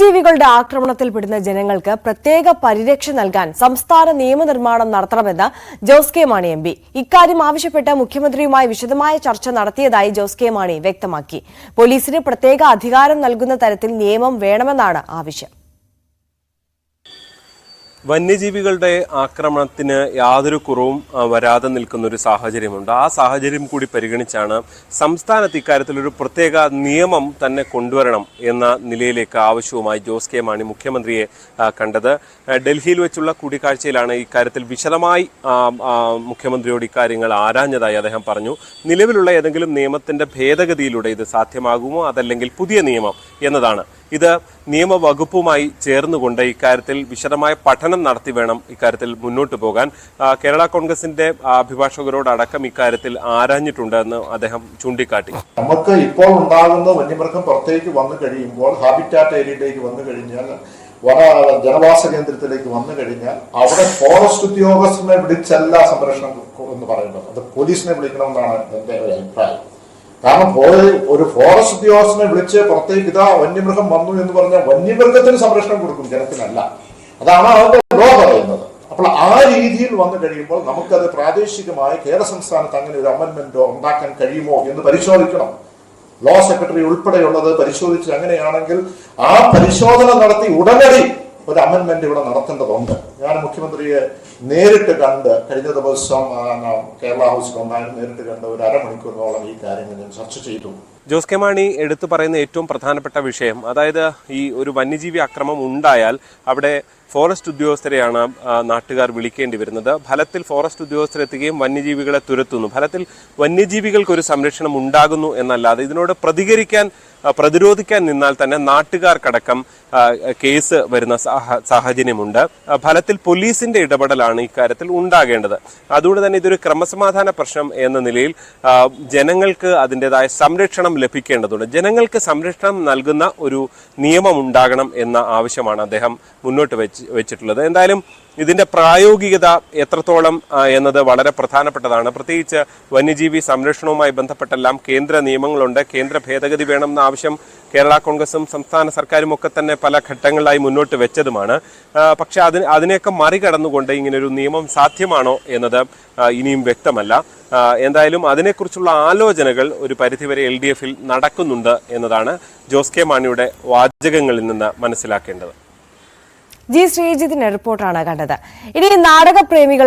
വന്യജീവികളുടെ ആക്രമണത്തിൽപ്പെടുന്ന ജനങ്ങൾക്ക് പ്രത്യേക പരിരക്ഷ നൽകാൻ സംസ്ഥാന നിയമനിർമ്മാണം നടത്തണമെന്ന് Jose K Mani M P. ഇക്കാര്യം ആവശ്യപ്പെട്ട് മുഖ്യമന്ത്രിയുമായി വിശദമായ ചർച്ച നടത്തിയതായി ജോസ് കെ മാണി വ്യക്തമാക്കി. പോലീസിന് പ്രത്യേക അധികാരം നൽകുന്ന തരത്തിൽ നിയമം വേണമെന്നാണ് ആവശ്യം. വന്യജീവികളുടെ ആക്രമണത്തിന് യാതൊരു കുറവും വരാതെ നിൽക്കുന്ന ഒരു സാഹചര്യമുണ്ട്. ആ സാഹചര്യം കൂടി പരിഗണിച്ചാണ് സംസ്ഥാനത്ത് ഇക്കാര്യത്തിലൊരു പ്രത്യേക നിയമം തന്നെ കൊണ്ടുവരണം എന്ന നിലയിലേക്ക് ആവശ്യവുമായി ജോസ് കെ മാണി മുഖ്യമന്ത്രിയെ കണ്ടത്. ഡൽഹിയിൽ വെച്ചുള്ള കൂടിക്കാഴ്ചയിലാണ് ഇക്കാര്യത്തിൽ വിശദമായി മുഖ്യമന്ത്രിയോട് ഇക്കാര്യങ്ങൾ ആരാഞ്ഞതായി അദ്ദേഹം പറഞ്ഞു. നിലവിലുള്ള ഏതെങ്കിലും നിയമത്തിന്റെ ഭേദഗതിയിലൂടെ ഇത് സാധ്യമാകുമോ, അതല്ലെങ്കിൽ പുതിയ നിയമം എന്നതാണ്. ഇത് നിയമവകുപ്പുമായി ചേർന്നുകൊണ്ട് ഇക്കാര്യത്തിൽ വിശദമായ പഠനം നടത്തി വേണം ഇക്കാര്യത്തിൽ മുന്നോട്ട് പോകാൻ. കേരള കോൺഗ്രസിന്റെ അഭിഭാഷകരോടടക്കം ഇക്കാര്യത്തിൽ ആരാഞ്ഞിട്ടുണ്ട് എന്ന് അദ്ദേഹം ചൂണ്ടിക്കാട്ടി. നമുക്ക് ഇപ്പോൾ ഉണ്ടാകുന്ന വന്യമൃഗം പുറത്തേക്ക് വന്നു കഴിയുമ്പോൾ ഹാബിറ്റാറ്റ് ഏരിയയിലേക്ക് വന്നു കഴിഞ്ഞാൽ, ജനവാസ കേന്ദ്രത്തിലേക്ക് വന്നു കഴിഞ്ഞാൽ അവിടെ ഫോറസ്റ്റ് ഉദ്യോഗസ്ഥനെ വിളിച്ചല്ല സംരക്ഷണം എന്ന് പറയുന്നത്, അത് പോലീസിനെ വിളിക്കണമെന്നാണ് എന്റെ ഒരു അഭിപ്രായം. കാരണം ഒരു ഫോറസ്റ്റ് ഉദ്യോഗസ്ഥനെ വിളിച്ച് പുറത്തേക്ക് ഇതാ വന്യമൃഗം വന്നു എന്ന് പറഞ്ഞാൽ വന്യമൃഗത്തിന് സംരക്ഷണം കൊടുക്കും, ജനത്തിനല്ല. അതാണ് അവരുടെ ലോ പറയുന്നത്. അപ്പോൾ ആ രീതിയിൽ വന്നു കഴിയുമ്പോൾ നമുക്കത് പ്രാദേശികമായി കേരള സംസ്ഥാനത്ത് അങ്ങനെ ഒരു അമെന്റ്മെന്റോ ഉണ്ടാക്കാൻ കഴിയുമോ എന്ന് പരിശോധിക്കണം. ലോ സെക്രട്ടറി ഉൾപ്പെടെയുള്ളത് പരിശോധിച്ച് അങ്ങനെയാണെങ്കിൽ ആ പരിശോധന നടത്തി ഉടനടി ഒരു അമെന്റ്മെന്റ് ഇവിടെ നടത്തേണ്ടതുണ്ട്. ഞാൻ മുഖ്യമന്ത്രിയെ നേരിട്ട് കണ്ട് കഴിഞ്ഞ ദിവസം കേരള ഹൗസിലുണ്ടായിരുന്നു, നേരിട്ട് കണ്ട് ഒരു അരമണിക്കൂറിനോളം ഈ കാര്യങ്ങൾ ഞാൻ ചർച്ച ചെയ്തു. ജോസ് കെ മാണി എടുത്തു പറയുന്ന ഏറ്റവും പ്രധാനപ്പെട്ട വിഷയം, അതായത് ഈ ഒരു വന്യജീവി ആക്രമണം ഉണ്ടായാൽ അവിടെ ഫോറസ്റ്റ് ഉദ്യോഗസ്ഥരെയാണ് നാട്ടുകാർ വിളിക്കേണ്ടി വരുന്നത്. ഫലത്തിൽ ഫോറസ്റ്റ് ഉദ്യോഗസ്ഥരെത്തുകയും വന്യജീവികളെ തുരത്തുന്നു. ഫലത്തിൽ വന്യജീവികൾക്കൊരു സംരക്ഷണം ഉണ്ടാകുന്നു എന്നല്ലാതെ ഇതിനോട് പ്രതിരോധിക്കാൻ നിന്നാൽ തന്നെ നാട്ടുകാർക്കടക്കം കേസ് വരുന്ന സാഹചര്യമുണ്ട്. ഫലത്തിൽ പോലീസിന്റെ ഇടപെടലാണ് ഇക്കാര്യത്തിൽ ഉണ്ടാകേണ്ടത്. അതുകൊണ്ട് തന്നെ ഇതൊരു ക്രമസമാധാന പ്രശ്നം എന്ന നിലയിൽ ജനങ്ങൾക്ക് അതിൻ്റെതായ സംരക്ഷണം ലഭിക്കേണ്ടതുണ്ട്. ജനങ്ങൾക്ക് സംരക്ഷണം നൽകുന്ന ഒരു നിയമം ഉണ്ടാകണം എന്ന ആവശ്യമാണ് അദ്ദേഹം മുന്നോട്ട് വെച്ചിട്ടുള്ളത്. എന്തായാലും ഇതിന്റെ പ്രായോഗികത എത്രത്തോളം എന്നത് വളരെ പ്രധാനപ്പെട്ടതാണ്. പ്രത്യേകിച്ച് വന്യജീവി സംരക്ഷണവുമായി ബന്ധപ്പെട്ടെല്ലാം കേന്ദ്ര നിയമങ്ങളുണ്ട്. കേന്ദ്ര ഭേദഗതി വേണമെന്ന ആവശ്യം കേരള കോൺഗ്രസും സംസ്ഥാന സർക്കാരും ഒക്കെ തന്നെ പല ഘട്ടങ്ങളിലായി മുന്നോട്ട് വെച്ചതുമാണ്. പക്ഷെ അതിനെയൊക്കെ മറികടന്നുകൊണ്ട് ഇങ്ങനൊരു നിയമം സാധ്യമാണോ എന്നത് ഇനിയും വ്യക്തമല്ല. എന്തായാലും അതിനെക്കുറിച്ചുള്ള ആലോചനകൾ ഒരു പരിധിവരെ LDF-ൽ നടക്കുന്നുണ്ട് എന്നതാണ് ജോസ് കെ മാണിയുടെ വാചകങ്ങളിൽ നിന്ന് മനസ്സിലാക്കേണ്ടത്. ജി ശ്രീജിത്തിന്റെ റിപ്പോർട്ടാണ് കണ്ടത്. ഇനി നാടകപ്രേമികൾ